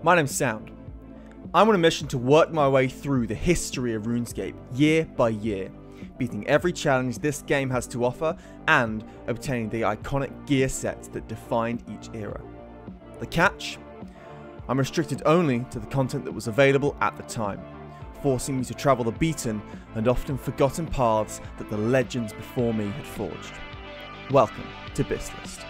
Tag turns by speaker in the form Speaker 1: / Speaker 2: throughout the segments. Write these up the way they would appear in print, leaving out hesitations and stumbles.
Speaker 1: My name's Sound. I'm on a mission to work my way through the history of RuneScape year by year, beating every challenge this game has to offer and obtaining the iconic gear sets that defined each era. The catch? I'm restricted only to the content that was available at the time, forcing me to travel the beaten and often forgotten paths that the legends before me had forged. Welcome to Bis List.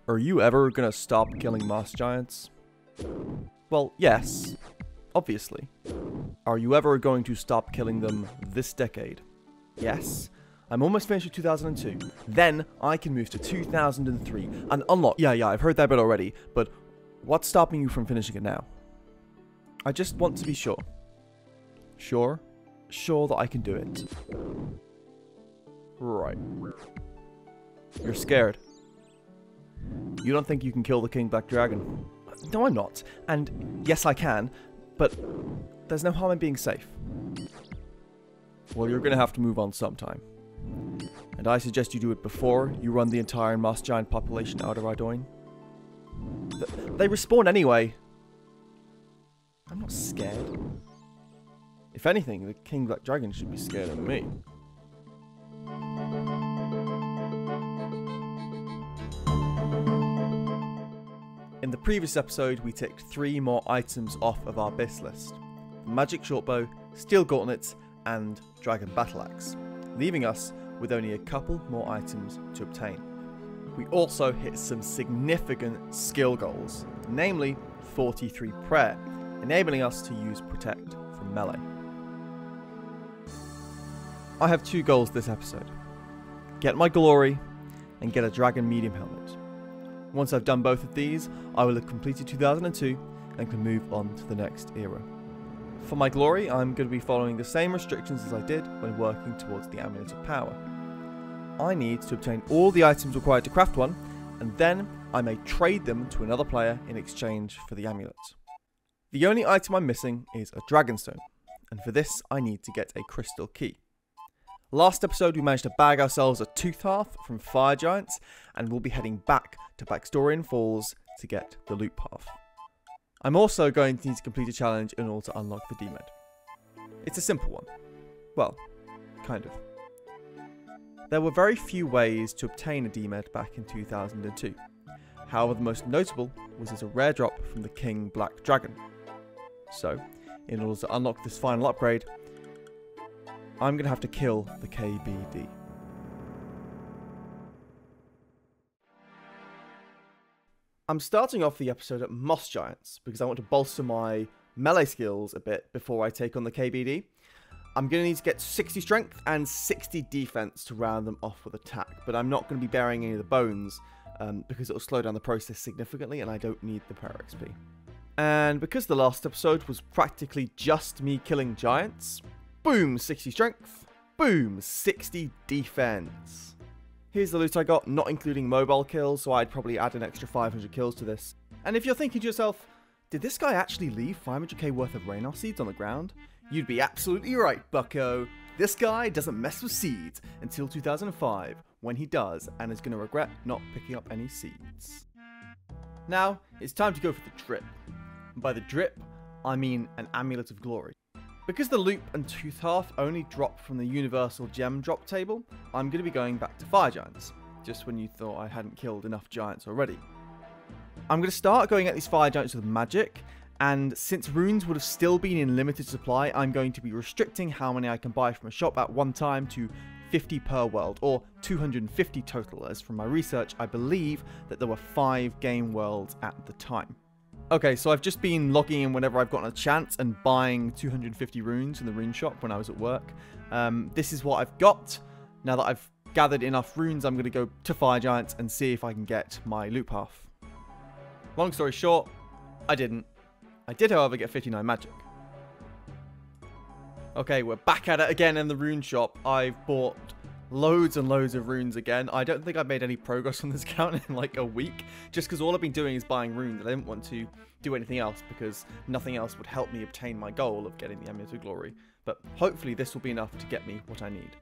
Speaker 1: Are you ever gonna stop killing moss giants? Well, yes, obviously. Are you ever going to stop killing them this decade? Yes. I'm almost finished with 2002. Then I can move to 2003 and unlock. Yeah, I've heard that bit already, but what's stopping you from finishing it now? I just want to be sure. Sure that I can do it. Right. You're scared. You don't think you can kill the King Black Dragon? No, I'm not. And yes, I can, but there's no harm in being safe. Well, you're going to have to move on sometime. And I suggest you do it before you run the entire moss giant population out of Ardoin. They respawn anyway. I'm not scared. If anything, the King Black Dragon should be scared of me. In the previous episode, we ticked 3 more items off of our Bis list: the Magic Shortbow, Steel Gauntlets, and Dragon Battle Axe, leaving us with only a couple more items to obtain. We also hit some significant skill goals, namely 43 Prayer, enabling us to use Protect from melee. I have 2 goals this episode: get my glory and get a Dragon Medium Helmet. Once I've done both of these, I will have completed 2002 and can move on to the next era. For my glory, I'm going to be following the same restrictions as I did when working towards the Amulet of Power. I need to obtain all the items required to craft one, and then I may trade them to another player in exchange for the amulet. The only item I'm missing is a Dragonstone, and for this I need to get a Crystal Key. Last episode we managed to bag ourselves a Tooth Hearth from Fire Giants, and we'll be heading back to Baxdorian Falls to get the Loot Path. I'm also going to need to complete a challenge in order to unlock the DMed. It's a simple one. Well, kind of. There were very few ways to obtain a DMed back in 2002. However, the most notable was as a rare drop from the King Black Dragon. So, in order to unlock this final upgrade, I'm going to have to kill the KBD. I'm starting off the episode at Moss Giants because I want to bolster my melee skills a bit before I take on the KBD. I'm going to need to get 60 strength and 60 defense to round them off with attack, but I'm not going to be bearing any of the bones because it will slow down the process significantly and I don't need the power XP. And because the last episode was practically just me killing giants, boom, 60 strength, boom, 60 defense. Here's the loot I got, not including mobile kills, so I'd probably add an extra 500 kills to this. And if you're thinking to yourself, did this guy actually leave 500k worth of Raynor seeds on the ground? You'd be absolutely right, bucko. This guy doesn't mess with seeds until 2005, when he does, and is going to regret not picking up any seeds. Now, it's time to go for the drip. And by the drip, I mean an Amulet of Glory. Because the Loop and Tooth Hearth only drop from the Universal Gem drop table, I'm going to be going back to Fire Giants, just when you thought I hadn't killed enough Giants already. I'm going to start going at these Fire Giants with Magic, and since runes would have still been in limited supply, I'm going to be restricting how many I can buy from a shop at one time to 50 per world, or 250 total, as from my research I believe that there were 5 game worlds at the time. Okay, so I've just been logging in whenever I've gotten a chance and buying 250 runes in the rune shop when I was at work. This is what I've got. Now that I've gathered enough runes, I'm going to go to Fire Giants and see if I can get my loot path. Long story short, I didn't. I did, however, get 59 magic. Okay, we're back at it again in the rune shop. I've bought loads and loads of runes again. I don't think I've made any progress on this account in like a week, just because all I've been doing is buying runes. I didn't want to do anything else because nothing else would help me obtain my goal of getting the Amulet of Glory. But hopefully this will be enough to get me what I need.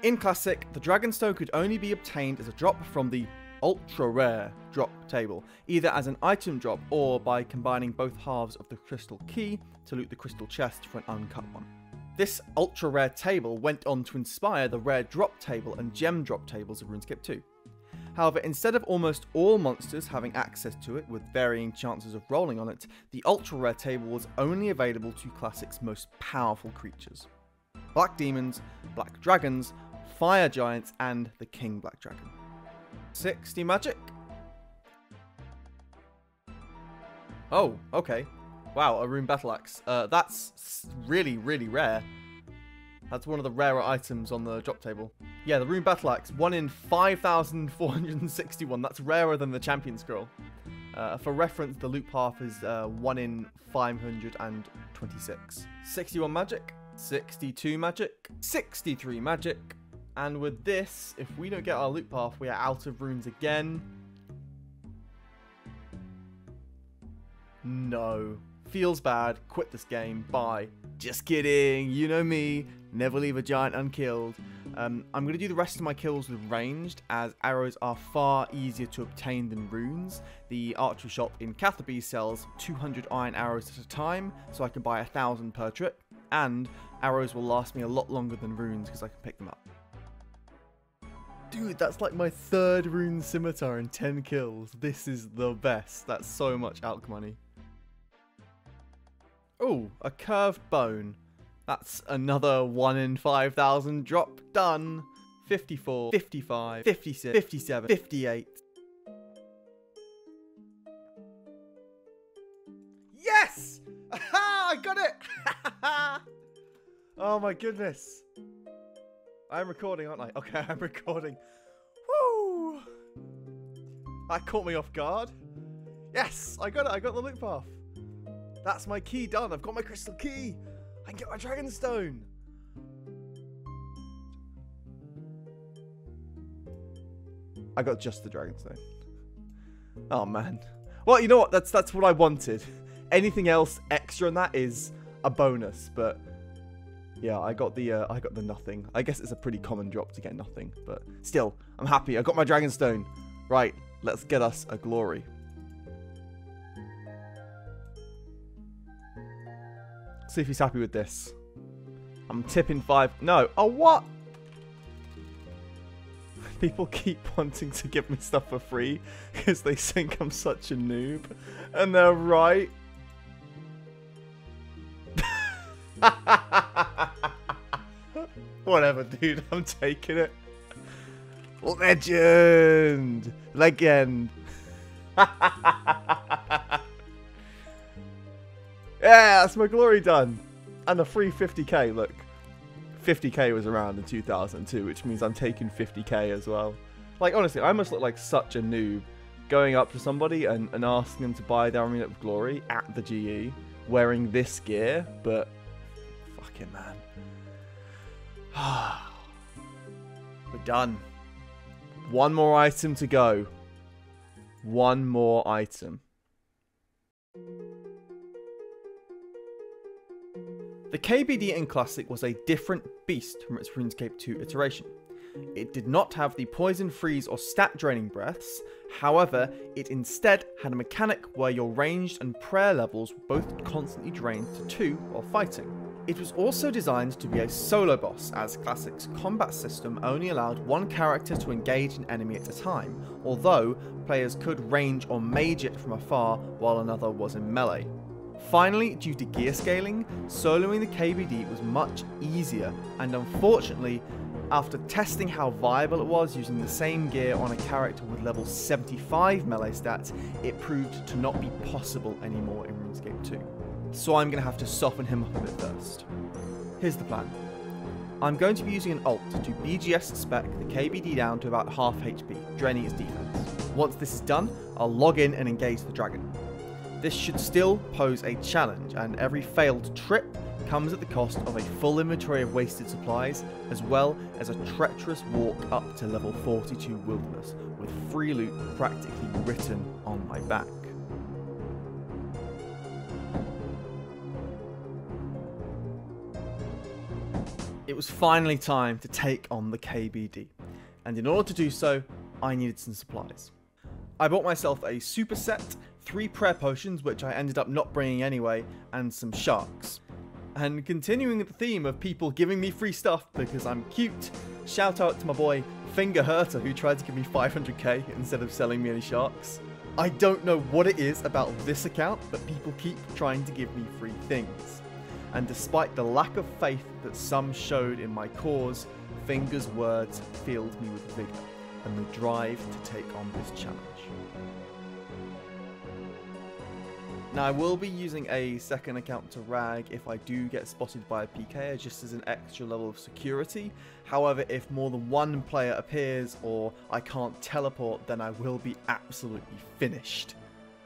Speaker 1: In Classic, the Dragonstone could only be obtained as a drop from the ultra rare drop table, either as an item drop or by combining both halves of the crystal key to loot the crystal chest for an uncut one. This ultra rare table went on to inspire the rare drop table and gem drop tables of RuneScape 2. However, instead of almost all monsters having access to it with varying chances of rolling on it, the ultra rare table was only available to Classic's most powerful creatures: Black Demons, Black Dragons, Fire Giants, and the King Black Dragon. 60 magic. Oh, okay. Wow, a rune battle axe. That's really, really rare. That's one of the rarer items on the drop table. Yeah, the rune battle axe, 1 in 5,461. That's rarer than the champion scroll. For reference, the loot path is 1 in 526. 61 magic, 62 magic, 63 magic. And with this, if we don't get our loot path, we are out of runes again. No. Feels bad. Quit this game. Bye. Just kidding. You know me. Never leave a giant unkilled. I'm going to do the rest of my kills with ranged, as arrows are far easier to obtain than runes. The archery shop in Catherby sells 200 iron arrows at a time, so I can buy 1,000 per trip. And arrows will last me a lot longer than runes because I can pick them up. Dude, that's like my 3rd rune scimitar in 10 kills. This is the best. That's so much alch money. Oh, a curved bone. That's another 1 in 5,000 drop. Done. 54, 55, 56, 57, 58. Yes! Aha! I got it! Oh my goodness. I'm recording, aren't I? Okay, I'm recording. Woo! That caught me off guard. Yes, I got it. I got the loot path. That's my key done. I've got my crystal key. I can get my Dragonstone. I got just the Dragonstone. Oh man. Well, you know what? That's what I wanted. Anything else extra on that is a bonus, but yeah, I got the nothing. I guess it's a pretty common drop to get nothing, but still, I'm happy. I got my Dragonstone. Right, let's get us a glory. See if he's happy with this. I'm tipping 5. No. Oh, what? People keep wanting to give me stuff for free because they think I'm such a noob. And they're right. Whatever, dude. I'm taking it. Legend. Legend. Yeah, that's my glory done. And a free 50k, look. 50k was around in 2002, which means I'm taking 50k as well. Like, honestly, I must look like such a noob going up to somebody and asking them to buy their Amulet of Glory at the GE, wearing this gear, but fucking man. We're done. One more item to go. One more item. The KBD in Classic was a different beast from its RuneScape 2 iteration. It did not have the poison, freeze or stat draining breaths, however, it instead had a mechanic where your ranged and prayer levels were both constantly drained to 2 while fighting. It was also designed to be a solo boss, as Classic's combat system only allowed one character to engage an enemy at a time, although players could range or mage it from afar while another was in melee. Finally, due to gear scaling, soloing the KBD was much easier, and unfortunately, after testing how viable it was using the same gear on a character with level 75 melee stats, it proved to not be possible anymore in RuneScape 2. So I'm going to have to soften him up a bit first. Here's the plan. I'm going to be using an ult to BGS spec the KBD down to about half HP, draining its defense. Once this is done, I'll log in and engage the dragon. This should still pose a challenge, and every failed trip comes at the cost of a full inventory of wasted supplies, as well as a treacherous walk up to level 42 wilderness, with free loot practically written on my back. It was finally time to take on the KBD, and in order to do so, I needed some supplies. I bought myself a superset, 3 prayer potions, which I ended up not bringing anyway, and some sharks. And continuing the theme of people giving me free stuff because I'm cute, shout out to my boy Finger Hurter, who tried to give me 500k instead of selling me any sharks. I don't know what it is about this account, but people keep trying to give me free things. And despite the lack of faith that some showed in my cause, Finger's words filled me with vigor and the drive to take on this challenge. Now, I will be using a second account to rag if I do get spotted by a PK, just as an extra level of security. However, if more than one player appears or I can't teleport, then I will be absolutely finished.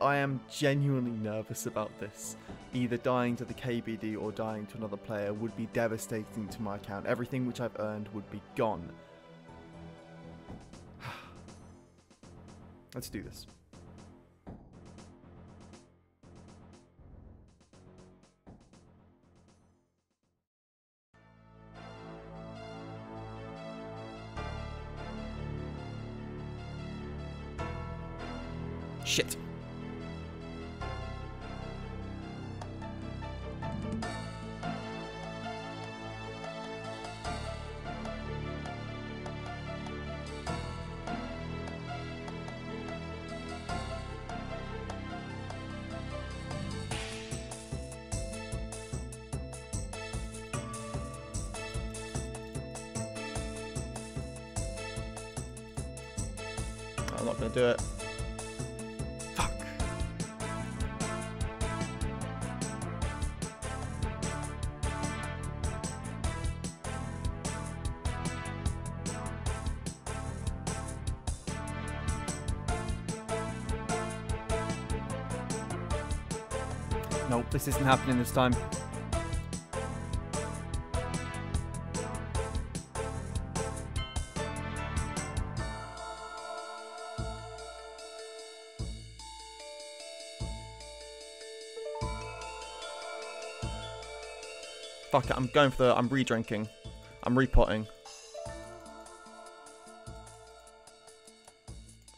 Speaker 1: I am genuinely nervous about this. Either dying to the KBD or dying to another player would be devastating to my account. Everything which I've earned would be gone. Let's do this. Shit. I'm not going to do it. Fuck. Nope, this isn't happening this time. Fuck it, I'm going for the... I'm re-drinking. I'm repotting.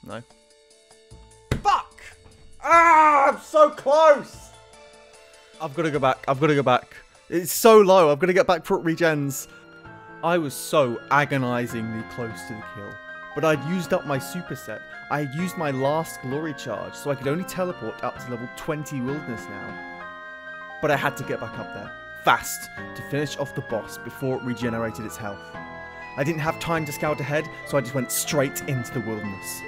Speaker 1: No. Fuck! Ah, I'm so close! I've got to go back. I've got to go back. It's so low. I've got to get back before it regens. I was so agonizingly close to the kill. But I'd used up my superset. I had used my last glory charge, so I could only teleport up to level 20 wilderness now. But I had to get back up there. Fast, to finish off the boss before it regenerated its health. I didn't have time to scout ahead, so I just went straight into the wilderness.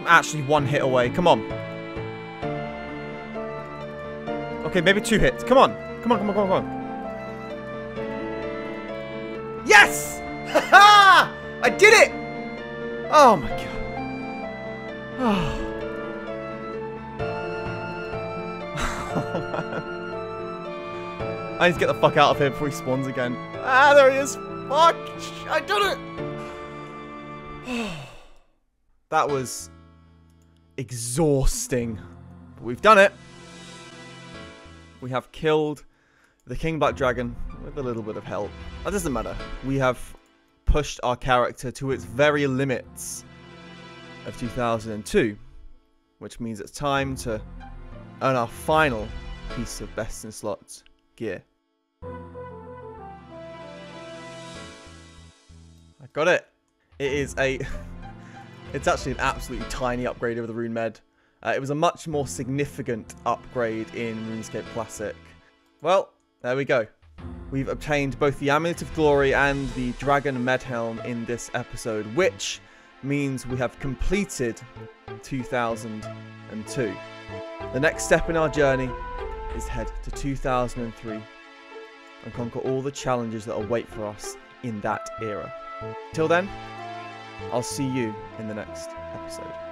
Speaker 1: I'm actually 1 hit away. Come on. Okay, maybe 2 hits. Come on. Come on, come on, come on, come on. Yes! Ha-ha! I did it! Oh my god. Oh. I need to get the fuck out of here before he spawns again. Ah, there he is. Fuck! I did it! That was exhausting. But we've done it. We have killed the King Black Dragon with a little bit of help. That doesn't matter. We have pushed our character to its very limits of 2002, which means it's time to earn our final piece of best in slots gear. I got it. It is a... It's actually an absolutely tiny upgrade over the Rune Med. It was a much more significant upgrade in RuneScape Classic. Well, there we go. We've obtained both the Amulet of Glory and the Dragon Med Helm in this episode, which means we have completed 2002. The next step in our journey is head to 2003 and conquer all the challenges that await for us in that era. Till then, I'll see you in the next episode.